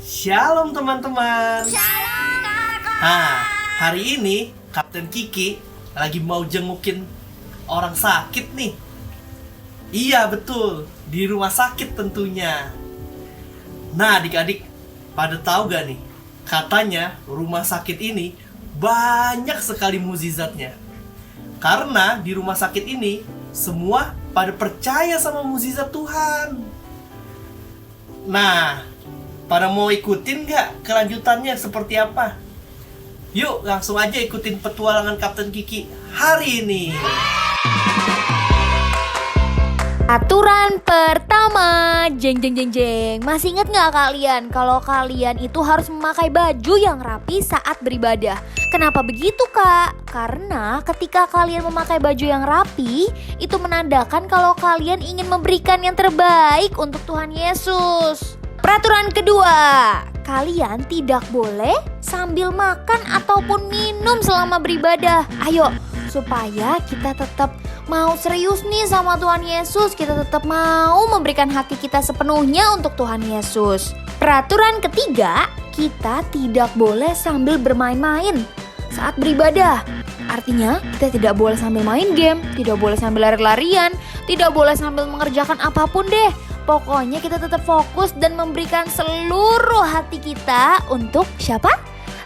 Shalom teman-teman. Shalom kakak. Hari ini Kapten Kiki lagi mau jengukin orang sakit nih. Iya betul, di rumah sakit tentunya. Nah adik-adik, pada tahu gak nih? Katanya rumah sakit ini banyak sekali mukjizatnya. Karena di rumah sakit ini semua pada percaya sama mukjizat Tuhan. Nah, pada mau ikutin gak kelanjutannya seperti apa? Yuk langsung aja ikutin petualangan Kapten Kiki hari ini. Aturan pertama, jeng. Masih ingat nggak kalian kalau kalian itu harus memakai baju yang rapi saat beribadah? Kenapa begitu kak? Karena ketika kalian memakai baju yang rapi, itu menandakan kalau kalian ingin memberikan yang terbaik untuk Tuhan Yesus. Peraturan kedua, kalian tidak boleh sambil makan ataupun minum selama beribadah. Ayo, supaya kita tetap mau serius nih sama Tuhan Yesus, kita tetap mau memberikan hati kita sepenuhnya untuk Tuhan Yesus. Peraturan ketiga, kita tidak boleh sambil bermain-main saat beribadah. Artinya, kita tidak boleh sambil main game, tidak boleh sambil lari-larian, tidak boleh sambil mengerjakan apapun deh. Pokoknya kita tetap fokus dan memberikan seluruh hati kita untuk siapa?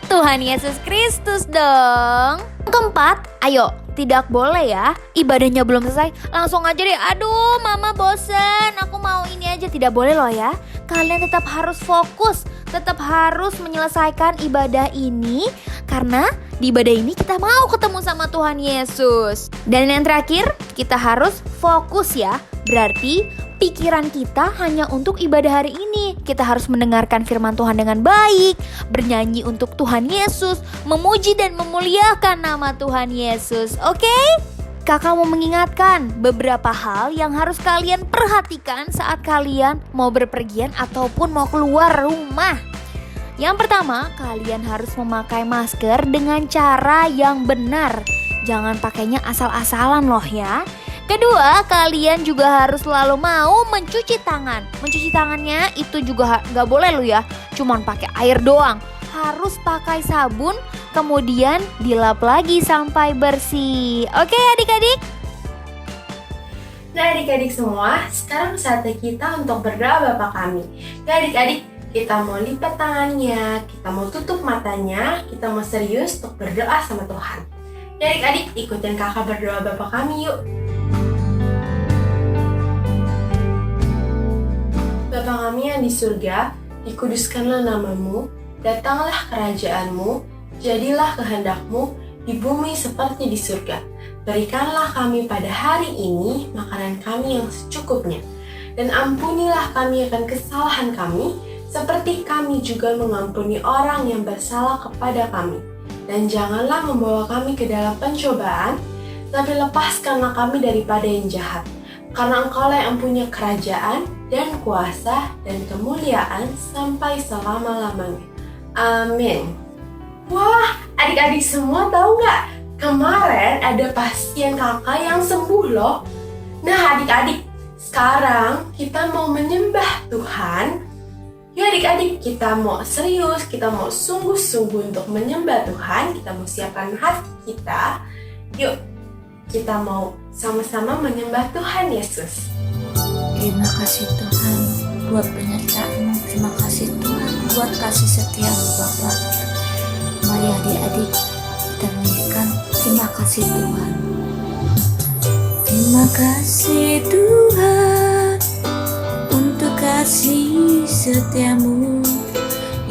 Tuhan Yesus Kristus dong. Keempat, ayo, tidak boleh ya, ibadahnya belum selesai langsung aja deh, aduh mama bosen, aku mau ini aja. Tidak boleh loh ya. Kalian tetap harus fokus, tetap harus menyelesaikan ibadah ini. Karena di ibadah ini kita mau ketemu sama Tuhan Yesus. Dan yang terakhir, kita harus fokus ya. Berarti pikiran kita hanya untuk ibadah hari ini. Kita harus mendengarkan firman Tuhan dengan baik, bernyanyi untuk Tuhan Yesus, memuji dan memuliakan nama Tuhan Yesus. Oke? Kakak mau mengingatkan beberapa hal yang harus kalian perhatikan saat kalian mau berpergian ataupun mau keluar rumah. Yang pertama, kalian harus memakai masker dengan cara yang benar. Jangan pakainya asal-asalan loh ya. Kedua, kalian juga harus selalu mau mencuci tangan. Mencuci tangannya itu juga gak boleh lo ya, cuman pakai air doang. Harus pakai sabun, kemudian dilap lagi sampai bersih. Oke adik-adik? Nah adik-adik semua, sekarang saatnya kita untuk berdoa Bapa kami. Nah adik-adik, kita mau lipat tangannya, kita mau tutup matanya, kita mau serius untuk berdoa sama Tuhan. Nah adik-adik, ikutin kakak berdoa Bapa kami yuk. Bapa kami yang di surga, dikuduskanlah namamu, datanglah kerajaanmu, jadilah kehendakmu di bumi seperti di surga. Berikanlah kami pada hari ini makanan kami yang secukupnya, dan ampunilah kami akan kesalahan kami, seperti kami juga mengampuni orang yang bersalah kepada kami. Dan janganlah membawa kami ke dalam pencobaan, tapi lepaskanlah kami daripada yang jahat. Karena Engkaulah yang punya kerajaan dan kuasa dan kemuliaan sampai selama-lamanya. Amin. Wah, adik-adik semua tahu nggak? Kemarin ada pasien kakak yang sembuh loh. Nah adik-adik, sekarang kita mau menyembah Tuhan. Yuk adik-adik, kita mau serius, kita mau sungguh-sungguh untuk menyembah Tuhan. Kita mau siapkan hati kita. Yuk, kita mau sama-sama menyembah Tuhan Yesus. Terima kasih Tuhan buat penyertaan-Mu. Terima kasih Tuhan buat kasih setia-Mu Bapa. Mari adik-adik kita nyanyikan terima kasih Tuhan. Terima kasih Tuhan untuk kasih setia-Mu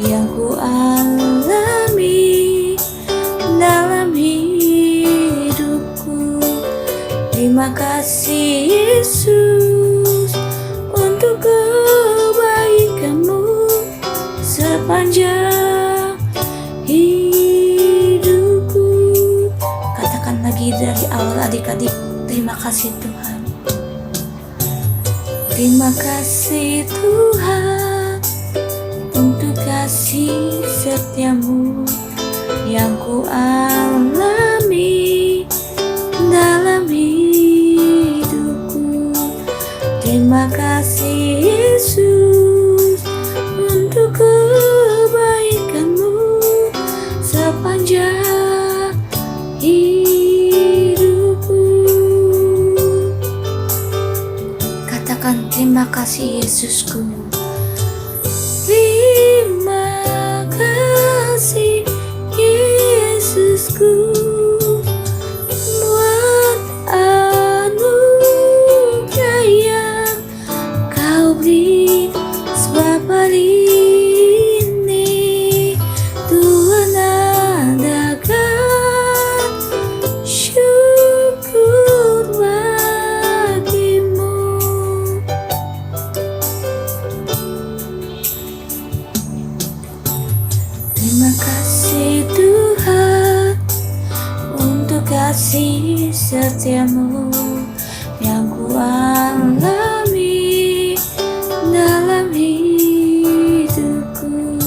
yang ku alami dalam hidupku. Terima kasih Yesus untuk kebaikan-Mu sepanjang hidupku. Katakan lagi dari awal adik-adik, terima kasih Tuhan. Terima kasih Tuhan untuk kasih setia-Mu yang ku alami dalam hidupku. Terima kasih Yesus untuk Yesusku. Terima kasih Yesusku buat anugerah yang kau beri, sebab hari ini Tuhan adakan syukur bagimu. Terima kasih Tuhan untuk kasih setiamu yang ku alami dalam hidupku.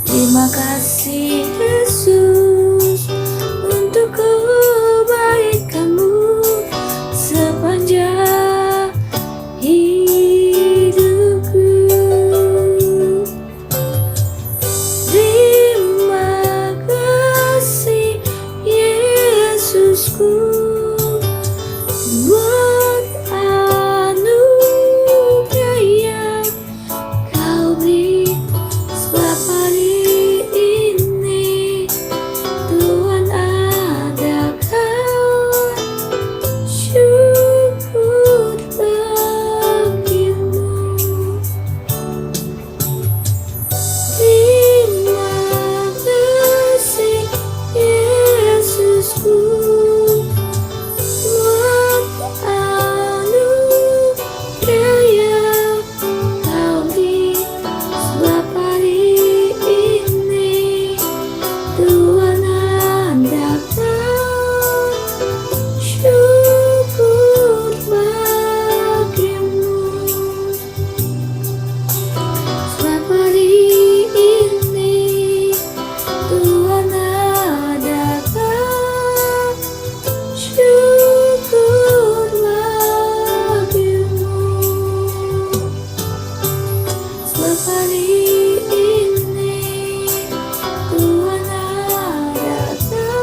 Terima kasih Yesus untuk kebaikanmu sepanjang hidupku. Terima kasih Yesusku buat anugerah yang kau beri, sebab hari ini Tuhan adakan syukur bagimu. Terima kasih Yesusku buat anugerah yang kau beri, sebab hari ini Tuhan adakan syukur bagimu. Sebab hari ini Tuhan adakan syukur bagimu. Sebab hari ini Tuhan adakan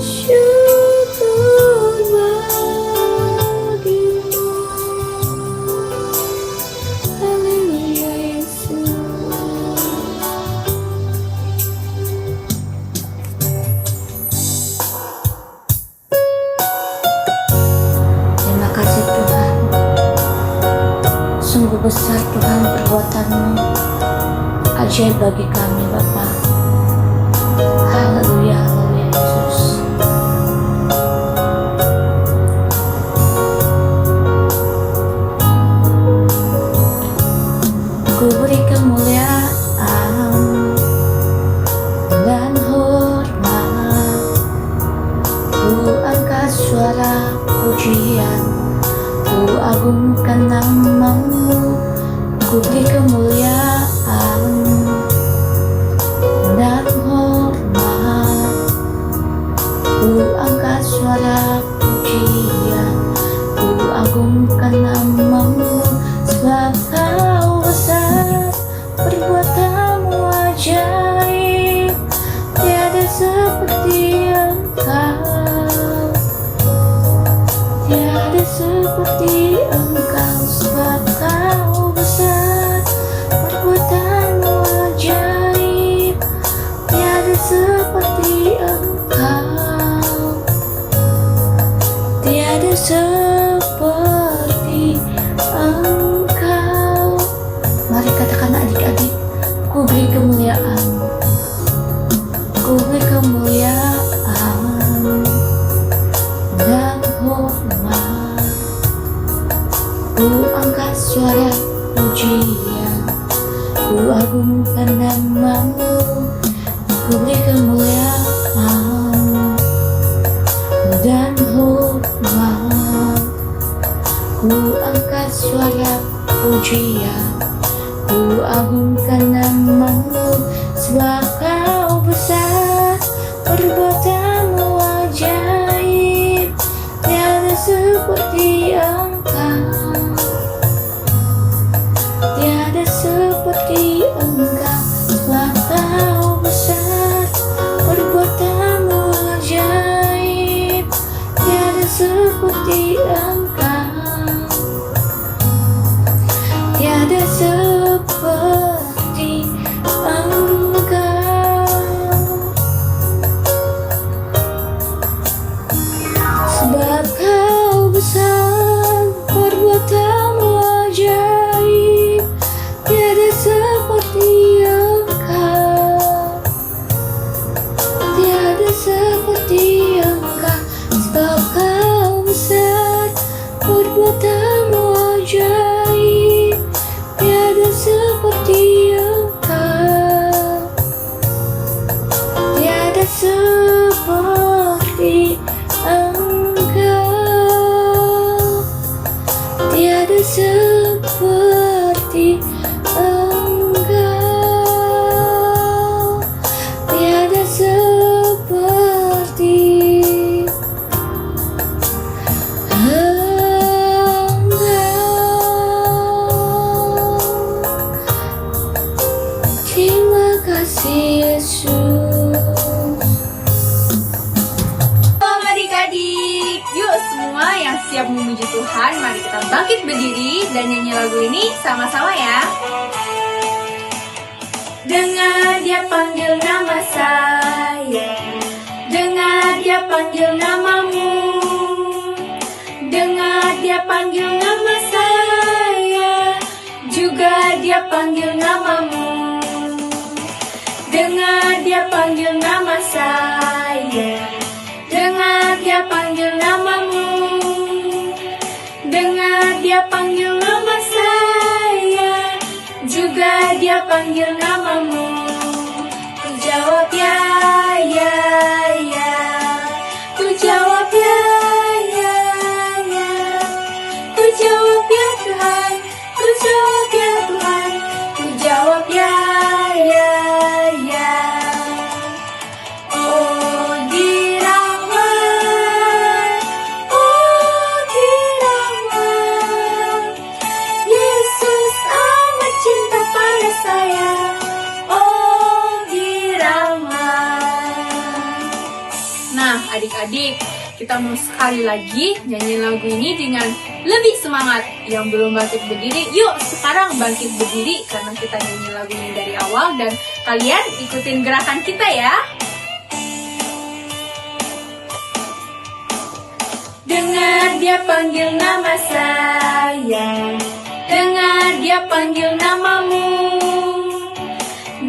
syukur bagimu. Haleluya Yesus. Terima kasih Tuhan, sungguh besar Tuhan perbuatan-Mu, ajaib bagi kami Bapa. Haleluya, haleluya Yesus. Ku beri kemuliaan dan hormat, ku angkat suara pujian, ku agungkan nama-Mu. Ku beri kemuliaan dan hormat, ku angkat suara pujian, ku agungkan nama-Mu. Sebab Kau besar, perbuatan-Mu ajaib, tiada seperti Engkau, tiada seperti Engkau. Sebab Kau besar, perbuatan-Mu ajaib, tiada seperti Engkau, tiada seperti Engkau. Mari katakan adik-adik, ku beri kemuliaan, ku beri kemuliaan dan hormat, ku angkat suara pujian, ku agungkan nama-Mu. Ku beri kemuliaan dan hormat, ku angkat suara pujian, ku agungkan nama-Mu. Sebab Kau besar, perbuatan-Mu ajaib, tiada seperti Engkau, tiada seperti Engkau. Sebab Kau besar, perbuatan-Mu ajaib, tiada seperti Engkau, kasih Yesus. Shalom adik-adik, yuk semua yang siap memuji Tuhan, mari kita bangkit berdiri dan nyanyi lagu ini sama-sama ya. Dengar dia panggil nama saya, dengar dia panggil namamu, dengar dia panggil nama saya, juga dia panggil namamu. Dengar dia panggil nama saya, dengar dia panggil namamu, dengar dia panggil nama saya, juga dia panggil namamu. Ku jawab ya, ya, ya. Ku jawab ya, ya, ya. Ku jawab ya Tuhan, ku jawab ya Tuhan, ku jawab ya, ya, ya. Oh dirahmat, oh dirahmat, Yesus amat cinta pada saya. Oh dirahmat. Nah adik-adik, kita mau sekali lagi nyanyi lagu ini dengan lebih semangat. Yang belum bangkit berdiri, yuk sekarang bangkit berdiri karena kita nyanyi lagu ini dari awal dan kalian ikutin gerakan kita ya. Dengar dia panggil nama saya, dengar dia panggil namamu,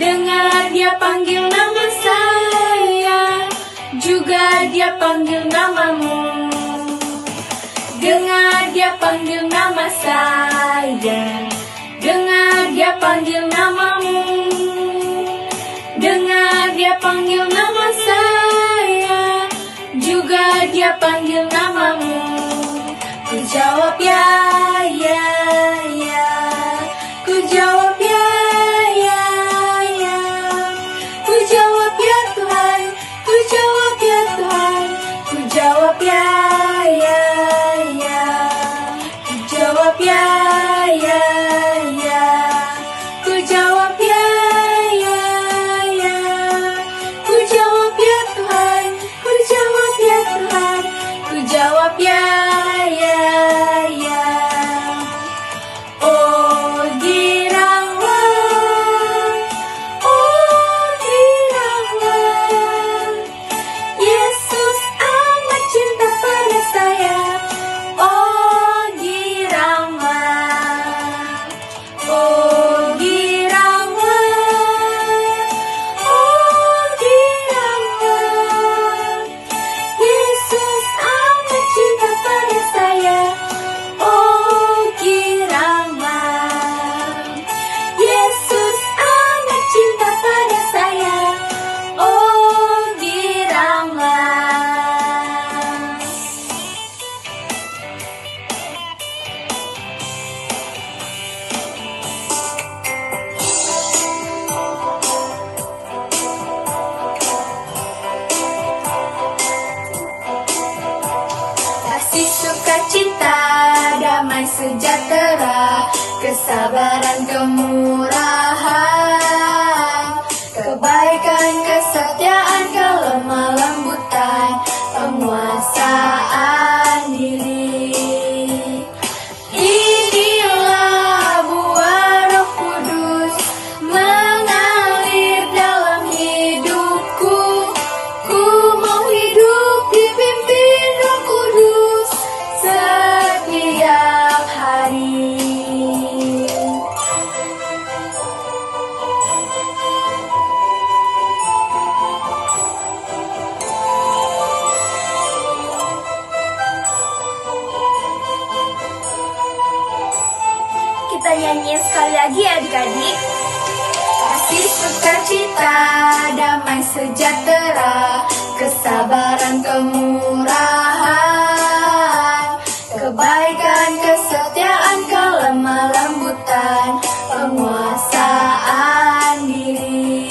dengar dia panggil nama saya, juga dia panggil namamu. Dengar dia panggil nama saya, dengar dia panggil namamu, dengar dia panggil nama saya, juga dia panggil namamu. Ku jawab ya, ya, ya. Ku jawab ya, ya, ya. Ku jawab ya Tuhan, ku jawab ya Tuhan, ku jawab ya, ya, ya. Ku jawab ya, ya, ya. Ku jawab ya, ya, ya. Ku jawab ya Tuhan, ku jawab ya Tuhan, ku jawab ya, ya, ya. Oh dirahmat, oh dirahmat, Yesus amat cinta pada saya. Oh dirahmat, oh dirahmat, oh dirahmat, Yesus amat cinta pada saya. Oh dirahmat, Yesus amat cinta pada saya. Oh dirahmat. Kasih sukacita, damai sejahtera, kesabaran kemurahan, kebaikan kesetiaan kelemah lembutan, penguasaan diri. Inilah buah Roh Kudus mengalir dalam hidupku. Ku mau hidup dipimpin Roh Kudus setiap hari. Kita nyanyi sekali lagi adik-adik. Kasih sukacita, damai sejahtera, kesabaran kemurahan, kebaikan kesetiaan kelemah lembutan, penguasaan diri.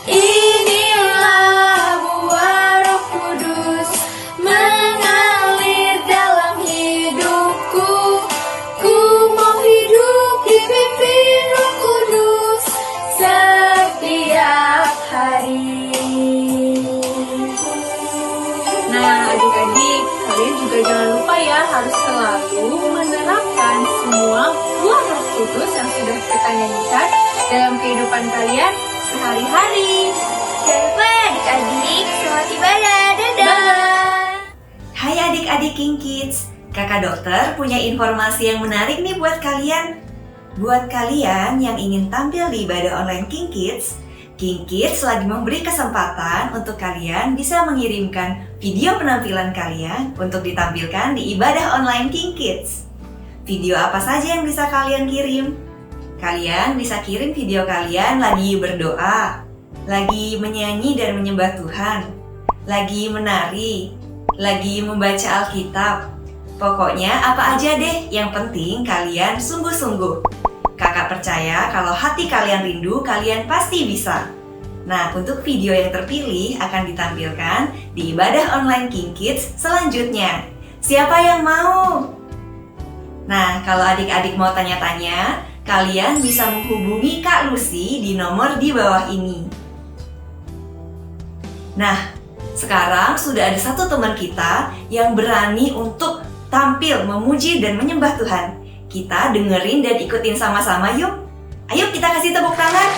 Inilah buah Roh Kudus mengalir dalam hidupku. Ku mau hidup dipimpin Roh Kudus setiap temukan dalam kehidupan kalian sehari-hari. Jangan lupa adik-adik, selamat ibadah. Dadah. Hai adik-adik King Kids, kakak dokter punya informasi yang menarik nih buat kalian. Buat kalian yang ingin tampil di ibadah online King Kids lagi memberi kesempatan untuk kalian bisa mengirimkan video penampilan kalian untuk ditampilkan di ibadah online King Kids. Video apa saja yang bisa kalian kirim? Kalian bisa kirim video kalian lagi berdoa, lagi menyanyi dan menyembah Tuhan, lagi menari, lagi membaca Alkitab. Pokoknya apa aja deh, yang penting kalian sungguh-sungguh. Kakak percaya kalau hati kalian rindu, kalian pasti bisa. Nah, untuk video yang terpilih akan ditampilkan di ibadah online King Kids selanjutnya. Siapa yang mau? Nah, kalau adik-adik mau tanya-tanya, kalian bisa menghubungi Kak Lucy di nomor di bawah ini. Nah, sekarang sudah ada satu teman kita yang berani untuk tampil memuji dan menyembah Tuhan. Kita dengerin dan ikutin sama-sama yuk. Ayo kita kasih tepuk tangan.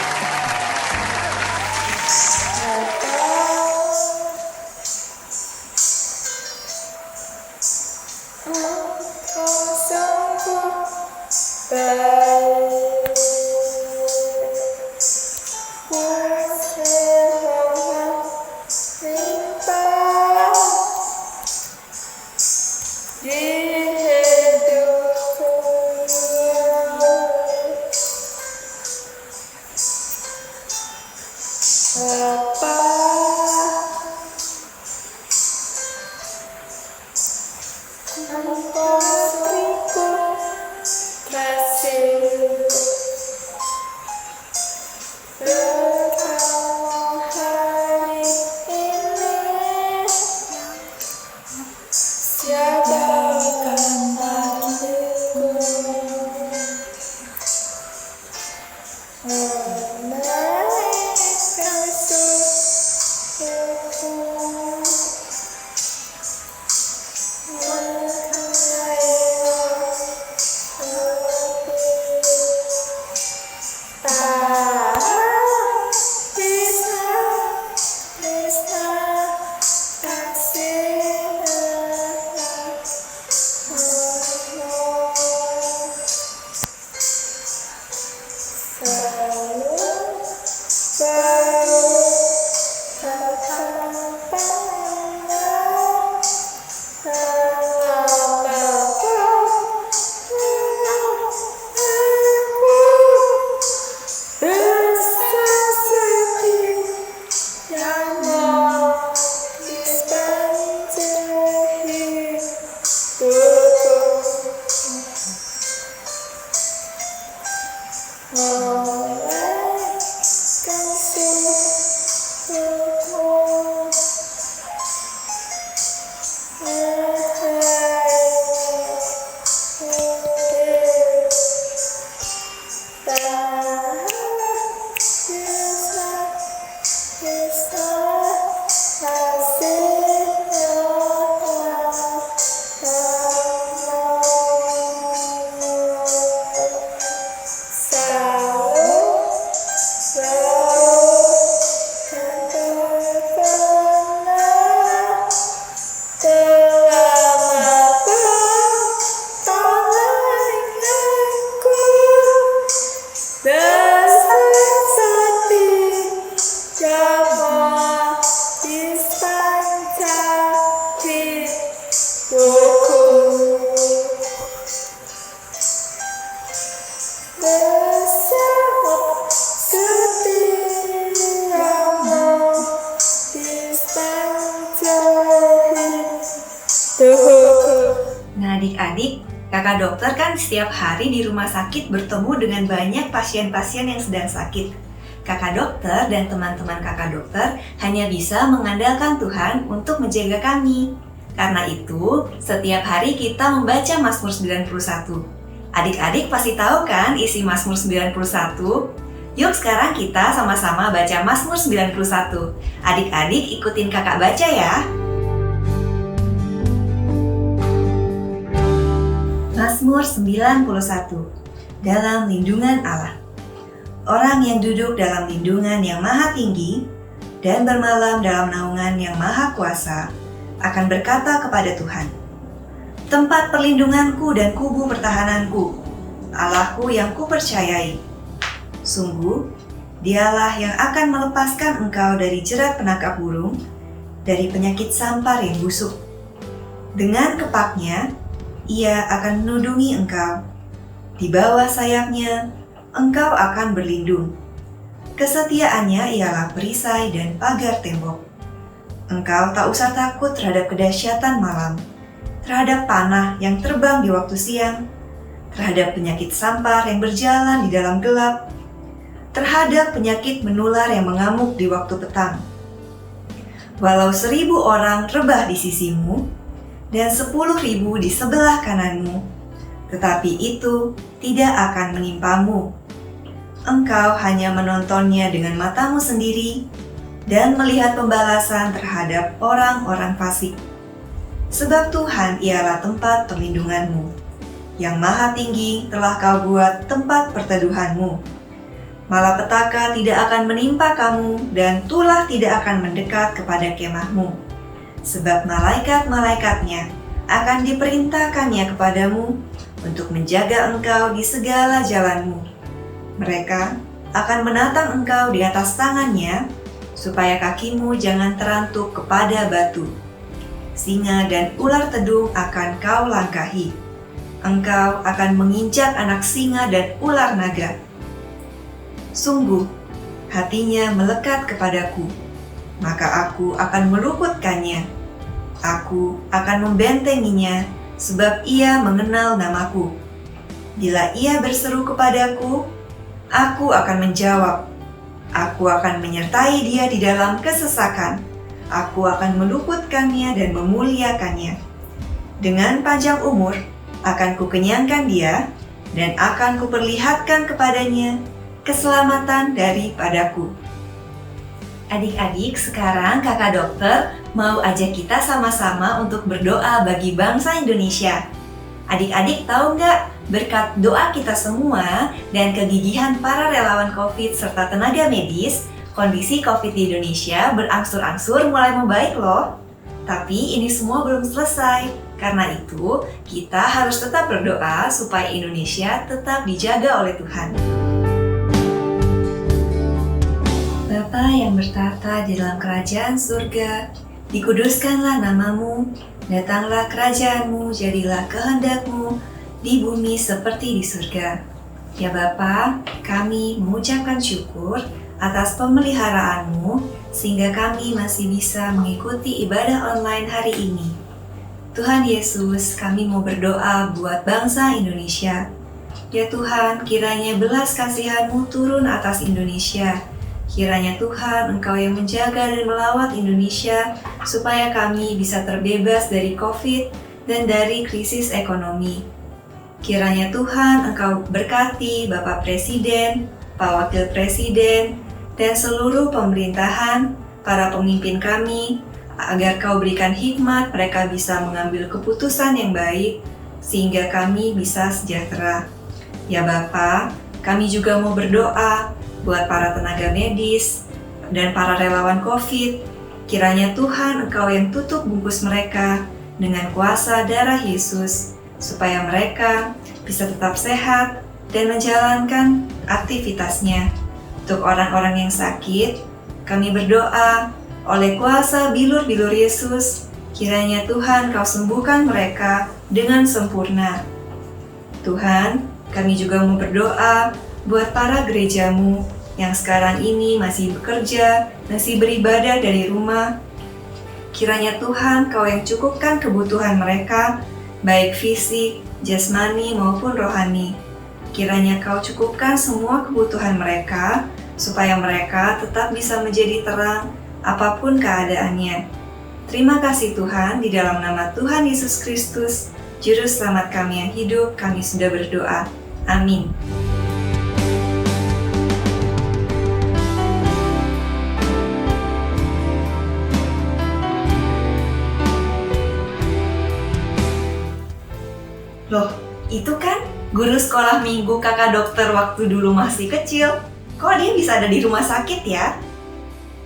Nah adik-adik, kakak dokter kan setiap hari di rumah sakit bertemu dengan banyak pasien-pasien yang sedang sakit. Kakak dokter dan teman-teman kakak dokter hanya bisa mengandalkan Tuhan untuk menjaga kami. Karena itu, setiap hari kita membaca Mazmur 91. Adik-adik pasti tahu kan isi Mazmur 91? Yuk sekarang kita sama-sama baca Mazmur 91. Adik-adik ikutin kakak baca ya. Mazmur 91. Dalam lindungan Allah. orang yang duduk dalam lindungan yang maha tinggi dan bermalam dalam naungan yang maha kuasa akan berkata kepada Tuhan, tempat perlindunganku dan kubu pertahananku, Allahku yang kupercayai. Sungguh, Dialah yang akan melepaskan engkau dari jerat penangkap burung, dari penyakit sampar yang busuk. Dengan kepaknya, Ia akan menudungi engkau. Di bawah sayapnya, engkau akan berlindung. Kesetiaannya ialah perisai dan pagar tembok. Engkau tak usah takut terhadap kedahsyatan malam, terhadap panah yang terbang di waktu siang, terhadap penyakit sampar yang berjalan di dalam gelap, terhadap penyakit menular yang mengamuk di waktu petang. Walau 1.000 orang rebah di sisimu, dan 10.000 di sebelah kananmu, tetapi itu tidak akan menimpamu. Engkau hanya menontonnya dengan matamu sendiri, dan melihat pembalasan terhadap orang-orang fasik. Sebab Tuhan ialah tempat perlindunganmu, yang maha tinggi telah kau buat tempat perteduhanmu. Malapetaka tidak akan menimpa kamu, dan tulah tidak akan mendekat kepada kemahmu. Sebab malaikat-malaikatnya akan diperintahkannya kepadamu untuk menjaga engkau di segala jalanmu. Mereka akan menatang engkau di atas tangannya, supaya kakimu jangan terantuk kepada batu. Singa dan ular tedung akan kau langkahi. Engkau akan menginjak anak singa dan ular naga. Sungguh, hatinya melekat kepadaku, maka aku akan meluputkannya. Aku akan membentenginya, sebab ia mengenal namaku. Bila ia berseru kepadaku, aku akan menjawab. Aku akan menyertai dia di dalam kesesakan. Aku akan meluputkannya dan memuliakannya. Dengan panjang umur, akan kukenyangkan dia, dan akan kuperlihatkan kepadanya keselamatan daripadaku. Adik-adik, sekarang kakak dokter mau ajak kita sama-sama untuk berdoa bagi bangsa Indonesia. Adik-adik tahu nggak, berkat doa kita semua dan kegigihan para relawan COVID serta tenaga medis, kondisi COVID di Indonesia berangsur-angsur mulai membaik loh. Tapi ini semua belum selesai. Karena itu, kita harus tetap berdoa supaya Indonesia tetap dijaga oleh Tuhan. Bapa yang bertata di dalam kerajaan surga, dikuduskanlah namamu, datanglah kerajaanmu, jadilah kehendakmu di bumi seperti di surga. Ya Bapa, kami mengucapkan syukur atas pemeliharaanmu, sehingga kami masih bisa mengikuti ibadah online hari ini. Tuhan Yesus, kami mau berdoa buat bangsa Indonesia. Ya Tuhan, kiranya belas kasihan-Mu turun atas Indonesia. Kiranya Tuhan, Engkau yang menjaga dan melawat Indonesia, supaya kami bisa terbebas dari COVID dan dari krisis ekonomi. Kiranya Tuhan, Engkau berkati Bapak Presiden, Pak Wakil Presiden, dan seluruh pemerintahan, para pemimpin kami, agar Kau berikan hikmat, mereka bisa mengambil keputusan yang baik, sehingga kami bisa sejahtera. Ya Bapa, kami juga mau berdoa buat para tenaga medis dan para relawan COVID. Kiranya Tuhan, Engkau yang tutup bungkus mereka dengan kuasa darah Yesus, supaya mereka bisa tetap sehat dan menjalankan aktivitasnya. Untuk orang-orang yang sakit, kami berdoa oleh kuasa bilur-bilur Yesus, kiranya Tuhan Kau sembuhkan mereka dengan sempurna. Tuhan, kami juga mau berdoa buat para gerejamu yang sekarang ini masih bekerja, masih beribadah dari rumah. Kiranya Tuhan Kau yang cukupkan kebutuhan mereka, baik fisik, jasmani maupun rohani. Kiranya Kau cukupkan semua kebutuhan mereka, supaya mereka tetap bisa menjadi terang apapun keadaannya. Terima kasih Tuhan, di dalam nama Tuhan Yesus Kristus, Juru Selamat kami yang hidup, kami sudah berdoa. Amin. Loh, itu kan guru sekolah minggu kakak dokter waktu dulu masih kecil. kok dia bisa ada di rumah sakit ya?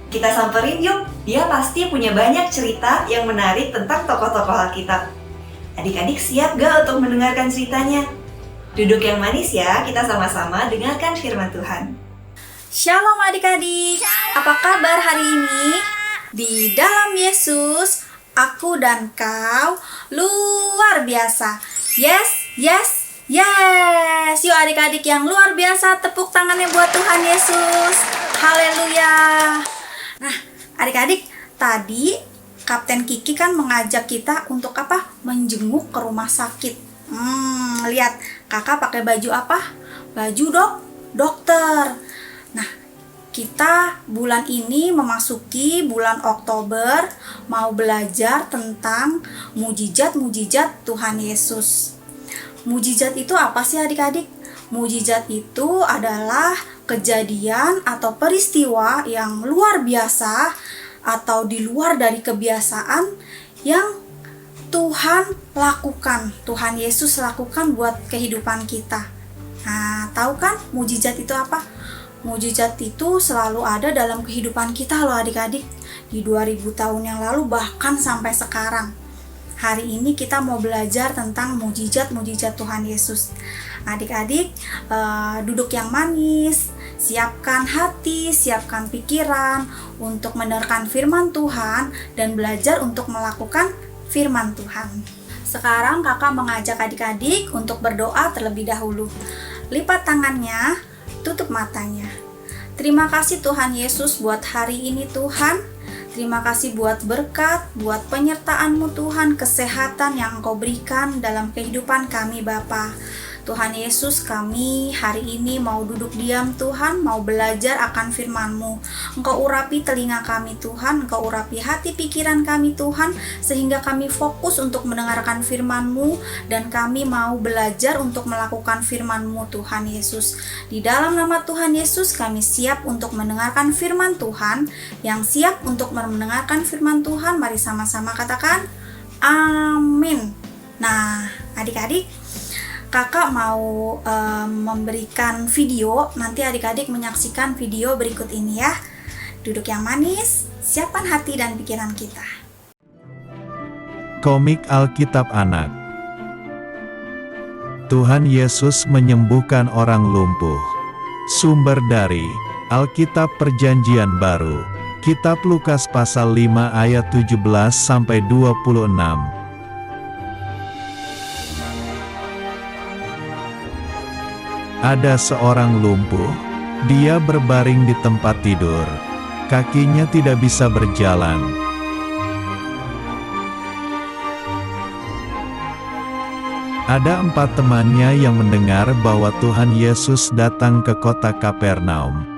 Kita samperin yuk, dia pasti punya banyak cerita yang menarik tentang tokoh-tokoh Alkitab. Adik-adik siap gak untuk mendengarkan ceritanya? Duduk yang manis ya, kita sama-sama dengarkan firman Tuhan. Shalom adik-adik, apa kabar hari ini? Di dalam Yesus, aku dan kau luar biasa. Yes, yes, yes. Yuk adik-adik yang luar biasa, tepuk tangannya buat Tuhan Yesus. Haleluya. Nah, adik-adik, tadi Kapten Kiki kan mengajak kita untuk apa? Menjenguk ke rumah sakit. Lihat, kakak pakai baju apa? Baju dokter. Nah, kita bulan ini memasuki bulan Oktober, mau belajar tentang mujizat-mujizat Tuhan Yesus. Mujizat itu apa sih adik-adik? Mujizat itu adalah kejadian atau peristiwa yang luar biasa atau di luar dari kebiasaan yang Tuhan lakukan, Tuhan Yesus lakukan buat kehidupan kita. Nah, tahu kan mujizat itu apa? Mujizat itu selalu ada dalam kehidupan kita loh adik-adik. Di 2000 tahun yang lalu bahkan sampai sekarang. Hari ini kita mau belajar tentang mujizat-mujizat Tuhan Yesus. Adik-adik, duduk yang manis, siapkan hati, siapkan pikiran untuk mendengarkan firman Tuhan dan belajar untuk melakukan firman Tuhan. Sekarang kakak mengajak adik-adik untuk berdoa terlebih dahulu. Lipat tangannya, tutup matanya. Terima kasih Tuhan Yesus buat hari ini Tuhan. Terima kasih buat berkat, buat penyertaan-Mu Tuhan, kesehatan yang Engkau berikan dalam kehidupan kami Bapa. Tuhan Yesus, kami hari ini mau duduk diam Tuhan, mau belajar akan firman-Mu. Engkau urapi telinga kami Tuhan, Engkau urapi hati pikiran kami Tuhan, sehingga kami fokus untuk mendengarkan firman-Mu, dan kami mau belajar untuk melakukan firman-Mu Tuhan Yesus. Di dalam nama Tuhan Yesus, kami siap untuk mendengarkan firman Tuhan. Yang siap untuk mendengarkan firman Tuhan, mari sama-sama katakan, amin. Nah, adik-adik, kakak mau memberikan video, nanti adik-adik menyaksikan video berikut ini ya. Duduk yang manis, siapkan hati dan pikiran kita. Komik Alkitab Anak. Tuhan Yesus menyembuhkan orang lumpuh. Sumber dari Alkitab Perjanjian Baru. Kitab Lukas pasal 5 ayat 17-26. Ada seorang lumpuh, dia berbaring di tempat tidur, kakinya tidak bisa berjalan. Ada 4 temannya yang mendengar bahwa Tuhan Yesus datang ke kota Kapernaum.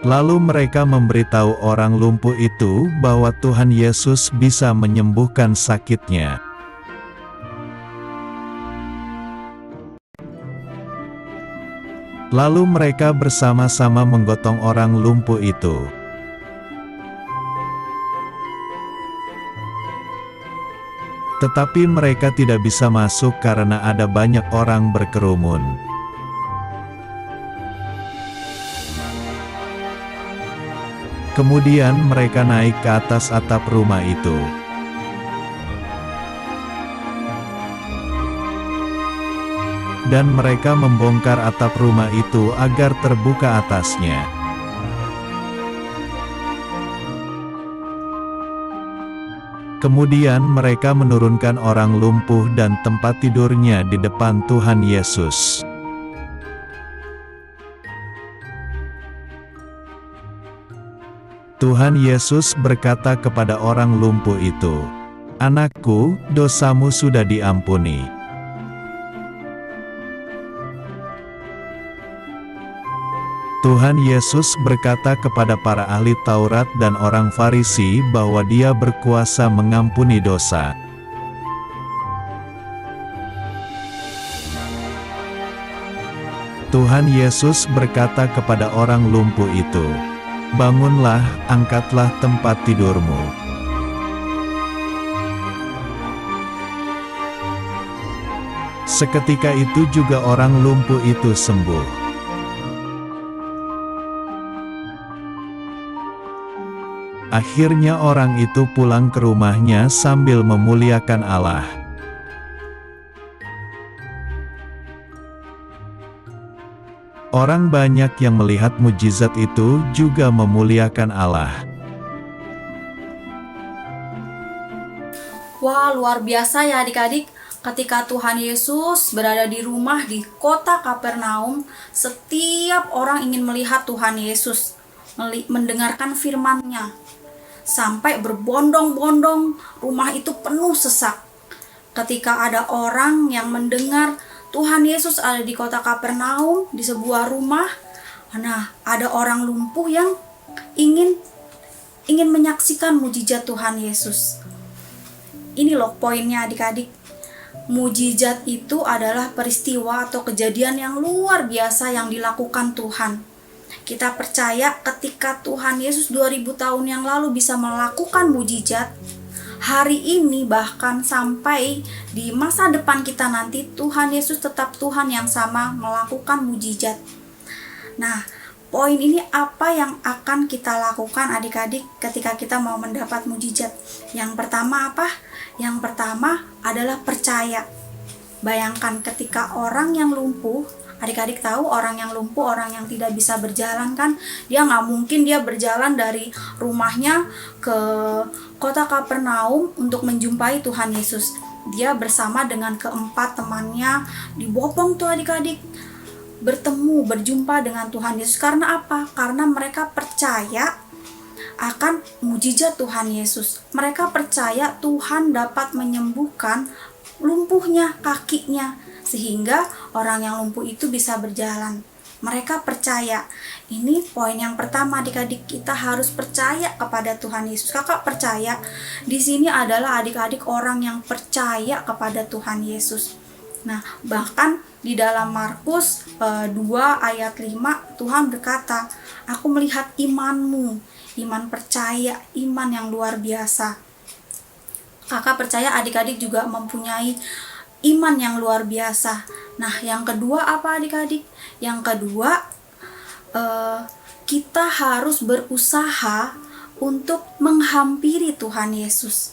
Lalu mereka memberitahu orang lumpuh itu bahwa Tuhan Yesus bisa menyembuhkan sakitnya. Lalu mereka bersama-sama menggotong orang lumpuh itu. Tetapi mereka tidak bisa masuk karena ada banyak orang berkerumun. Kemudian mereka naik ke atas atap rumah itu. Dan mereka membongkar atap rumah itu agar terbuka atasnya. Kemudian mereka menurunkan orang lumpuh dan tempat tidurnya di depan Tuhan Yesus. Tuhan Yesus berkata kepada orang lumpuh itu, "Anakku, dosamu sudah diampuni." Tuhan Yesus berkata kepada para ahli Taurat dan orang Farisi bahwa Dia berkuasa mengampuni dosa. Tuhan Yesus berkata kepada orang lumpuh itu, "Bangunlah, angkatlah tempat tidurmu." Seketika itu juga orang lumpuh itu sembuh. Akhirnya orang itu pulang ke rumahnya sambil memuliakan Allah. Orang banyak yang melihat mujizat itu juga memuliakan Allah. Wah, luar biasa ya adik-adik. Ketika Tuhan Yesus berada di rumah di kota Kapernaum, setiap orang ingin melihat Tuhan Yesus, mendengarkan firman-Nya. Sampai berbondong-bondong, rumah itu penuh sesak. Ketika ada orang yang mendengar Tuhan Yesus ada di kota Kapernaum, di sebuah rumah, nah ada orang lumpuh yang ingin menyaksikan mujizat Tuhan Yesus. Ini loh poinnya adik-adik. Mujizat itu adalah peristiwa atau kejadian yang luar biasa yang dilakukan Tuhan. Kita percaya ketika Tuhan Yesus 2000 tahun yang lalu bisa melakukan mujizat, hari ini bahkan sampai di masa depan kita nanti, Tuhan Yesus tetap Tuhan yang sama melakukan mujizat. Nah, poin ini apa yang akan kita lakukan adik-adik ketika kita mau mendapat mujizat? Yang pertama apa? Yang pertama adalah percaya. Bayangkan ketika orang yang lumpuh, adik-adik tahu orang yang lumpuh, orang yang tidak bisa berjalan kan, dia nggak mungkin dia berjalan dari rumahnya ke kota Kapernaum untuk menjumpai Tuhan Yesus. Dia bersama dengan keempat temannya dibopong tuh adik-adik, bertemu, berjumpa dengan Tuhan Yesus. Karena apa? Karena mereka percaya akan mujizat Tuhan Yesus. Mereka percaya Tuhan dapat menyembuhkan lumpuhnya kakinya, sehingga orang yang lumpuh itu bisa berjalan. Mereka percaya. Ini poin yang pertama adik-adik, kita harus percaya kepada Tuhan Yesus. Kakak percaya di sini adalah adik-adik orang yang percaya kepada Tuhan Yesus. Nah, bahkan di dalam Markus 2 ayat 5 Tuhan berkata, "Aku melihat imanmu." Iman percaya, iman yang luar biasa. Kakak percaya adik-adik juga mempunyai iman yang luar biasa. Nah, yang kedua apa adik-adik? Yang kedua, kita harus berusaha untuk menghampiri Tuhan Yesus.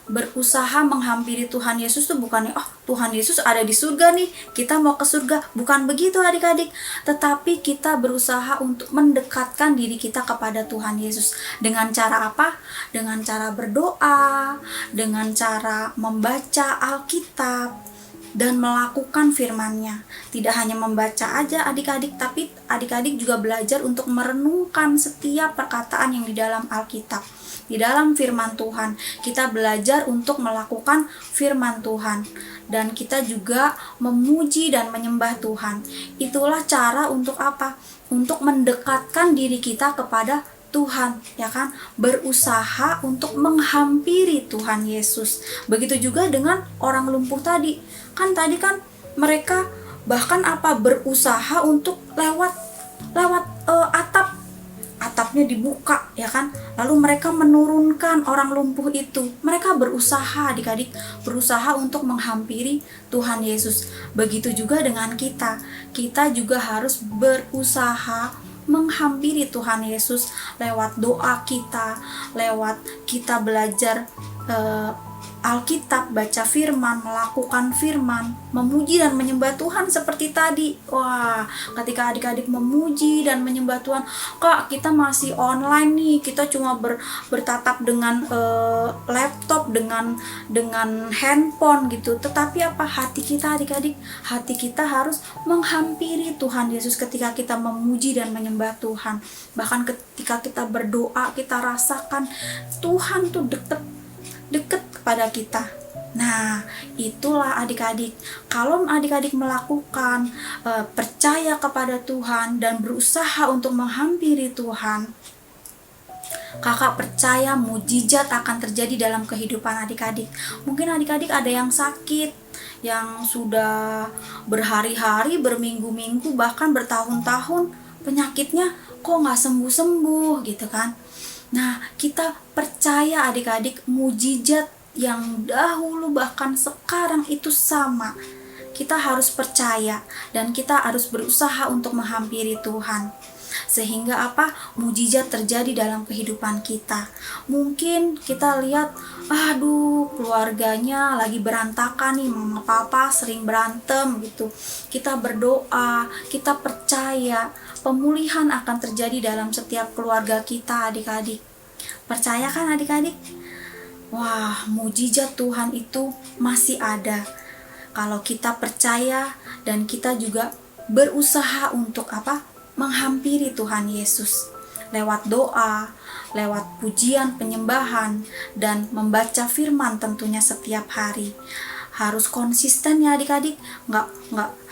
Berusaha menghampiri Tuhan Yesus itu bukannya, oh Tuhan Yesus ada di surga nih, kita mau ke surga. Bukan begitu adik-adik. Tetapi kita berusaha untuk mendekatkan diri kita kepada Tuhan Yesus. Dengan cara apa? Dengan cara berdoa, dengan cara membaca Alkitab, dan melakukan firman-Nya. Tidak hanya membaca aja adik-adik, tapi adik-adik juga belajar untuk merenungkan setiap perkataan yang di dalam Alkitab. Di dalam firman Tuhan, kita belajar untuk melakukan firman Tuhan. Dan kita juga memuji dan menyembah Tuhan. Itulah cara untuk apa? Untuk mendekatkan diri kita kepada Tuhan, ya kan? Berusaha untuk menghampiri Tuhan Yesus. Begitu juga dengan orang lumpuh tadi. Kan tadi kan mereka bahkan apa? Berusaha untuk lewat atapnya dibuka, ya kan? Lalu mereka menurunkan orang lumpuh itu. Mereka berusaha adik-adik, berusaha untuk menghampiri Tuhan Yesus. Begitu juga dengan kita. Kita juga harus berusaha menghampiri Tuhan Yesus lewat doa kita, lewat kita belajar Alkitab, baca firman, melakukan firman, memuji dan menyembah Tuhan seperti tadi. Wah, ketika adik-adik memuji dan menyembah Tuhan, Kak, kita masih online nih, kita cuma bertatap dengan laptop, dengan handphone gitu. Tetapi apa? Hati kita adik-adik, hati kita harus menghampiri Tuhan Yesus ketika kita memuji dan menyembah Tuhan. Bahkan ketika kita berdoa, kita rasakan Tuhan tuh deket kepada kita. Nah, itulah adik-adik. Kalau adik-adik melakukan percaya kepada Tuhan dan berusaha untuk menghampiri Tuhan, kakak percaya mujizat akan terjadi dalam kehidupan adik-adik. Mungkin adik-adik ada yang sakit, yang sudah berhari-hari, berminggu-minggu, bahkan bertahun-tahun penyakitnya kok nggak sembuh-sembuh gitu kan. Nah, kita percaya adik-adik mujizat yang dahulu bahkan sekarang itu sama. kita harus percaya dan kita harus berusaha untuk menghampiri Tuhan. Sehingga apa? Mujizat terjadi dalam kehidupan kita. Mungkin kita lihat, aduh keluarganya lagi berantakan nih, mama papa sering berantem gitu. Kita berdoa, kita percaya pemulihan akan terjadi dalam setiap keluarga kita, adik-adik. Percaya kan adik-adik? Wah, mujizat Tuhan itu masih ada. Kalau kita percaya dan kita juga berusaha untuk apa? Menghampiri Tuhan Yesus lewat doa, lewat pujian penyembahan, dan membaca firman tentunya setiap hari. Harus konsisten ya adik-adik, nggak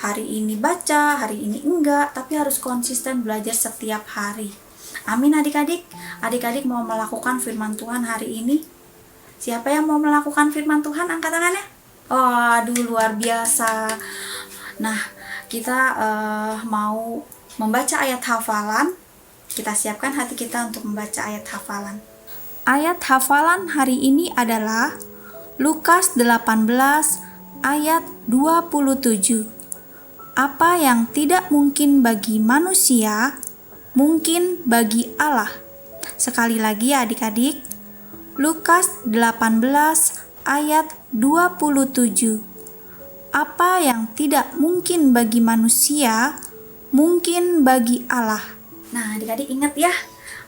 hari ini baca, hari ini enggak, tapi harus konsisten belajar setiap hari. Amin adik-adik. Adik-adik mau melakukan firman Tuhan hari ini? Siapa yang mau melakukan firman Tuhan? Angkat tangannya. Oh, aduh luar biasa. Nah, kita mau membaca ayat hafalan. Kita siapkan hati kita untuk membaca ayat hafalan. Ayat hafalan hari ini adalah Lukas 18 ayat 27. Apa yang tidak mungkin bagi manusia, mungkin bagi Allah. Sekali lagi ya adik-adik. Lukas 18 ayat 27. Apa yang tidak mungkin bagi manusia, mungkin bagi Allah. Nah, adik-adik ingat ya,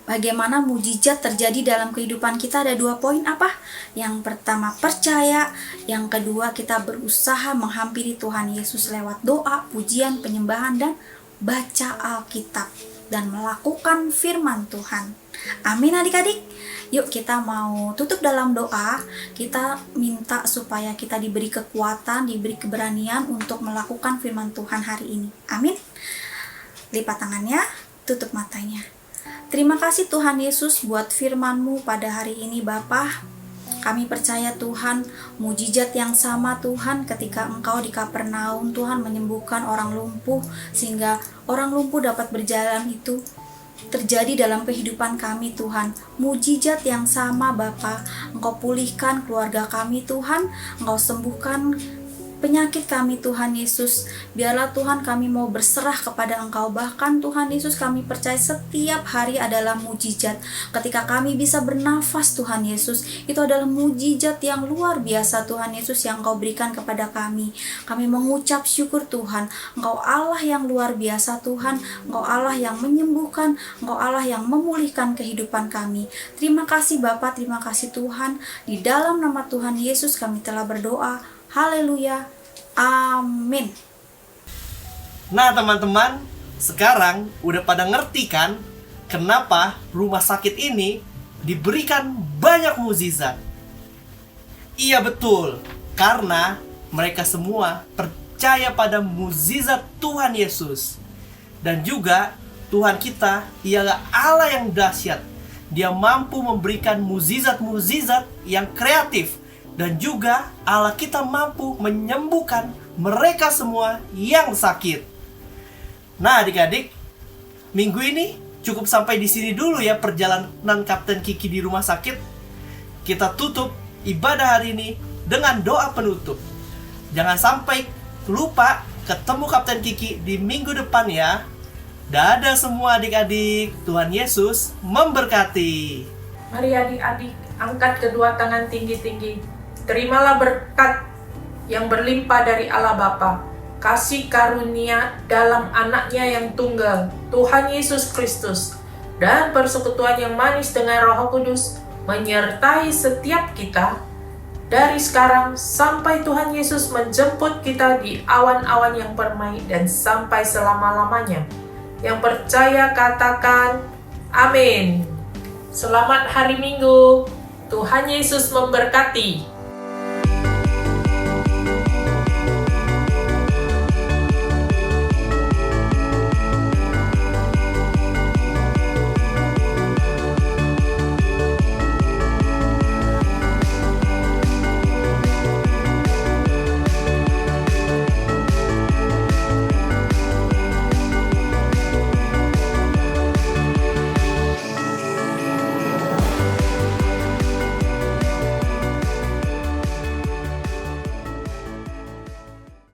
bagaimana mujizat terjadi dalam kehidupan kita. Ada 2 poin apa? Yang pertama percaya, yang kedua kita berusaha menghampiri Tuhan Yesus lewat doa, pujian, penyembahan, dan baca Alkitab dan melakukan firman Tuhan. Amin adik-adik. Yuk kita mau tutup dalam doa. Kita minta supaya kita diberi kekuatan, diberi keberanian untuk melakukan firman Tuhan hari ini. Amin. Lipat tangannya, tutup matanya. Terima kasih Tuhan Yesus buat firman-Mu pada hari ini Bapa. Kami percaya Tuhan, mujizat yang sama Tuhan ketika Engkau di Kapernaum Tuhan menyembuhkan orang lumpuh sehingga orang lumpuh dapat berjalan itu terjadi dalam kehidupan kami Tuhan. Mujizat yang sama Bapa, Engkau pulihkan keluarga kami Tuhan, Engkau sembuhkan penyakit kami Tuhan Yesus. Biarlah Tuhan kami mau berserah kepada Engkau. Bahkan Tuhan Yesus kami percaya setiap hari adalah mujizat. Ketika kami bisa bernafas Tuhan Yesus, itu adalah mujizat yang luar biasa Tuhan Yesus yang Engkau berikan kepada kami. Kami mengucap syukur Tuhan. Engkau Allah yang luar biasa Tuhan. Engkau Allah yang menyembuhkan. Engkau Allah yang memulihkan kehidupan kami. Terima kasih Bapa, terima kasih Tuhan. Di dalam nama Tuhan Yesus kami telah berdoa. Haleluya. Amin. Nah teman-teman, sekarang udah pada ngerti kan kenapa rumah sakit ini diberikan banyak mukjizat? Iya betul, karena mereka semua percaya pada mukjizat Tuhan Yesus. Dan juga Tuhan kita ialah Allah yang dahsyat. Dia mampu memberikan mukjizat-mukjizat yang kreatif. Dan juga Allah kita mampu menyembuhkan mereka semua yang sakit. Nah adik-adik, minggu ini cukup sampai di sini dulu ya perjalanan Kapten Kiki di rumah sakit. Kita tutup ibadah hari ini dengan doa penutup. Jangan sampai lupa ketemu Kapten Kiki di minggu depan ya. Dadah semua adik-adik, Tuhan Yesus memberkati. Mari adik-adik, angkat kedua tangan tinggi-tinggi. Terimalah berkat yang berlimpah dari Allah Bapa, kasih karunia dalam anaknya yang tunggal, Tuhan Yesus Kristus, dan persekutuan yang manis dengan Roh Kudus menyertai setiap kita dari sekarang sampai Tuhan Yesus menjemput kita di awan-awan yang permai dan sampai selama-lamanya. Yang percaya katakan amin. Selamat hari Minggu. Tuhan Yesus memberkati.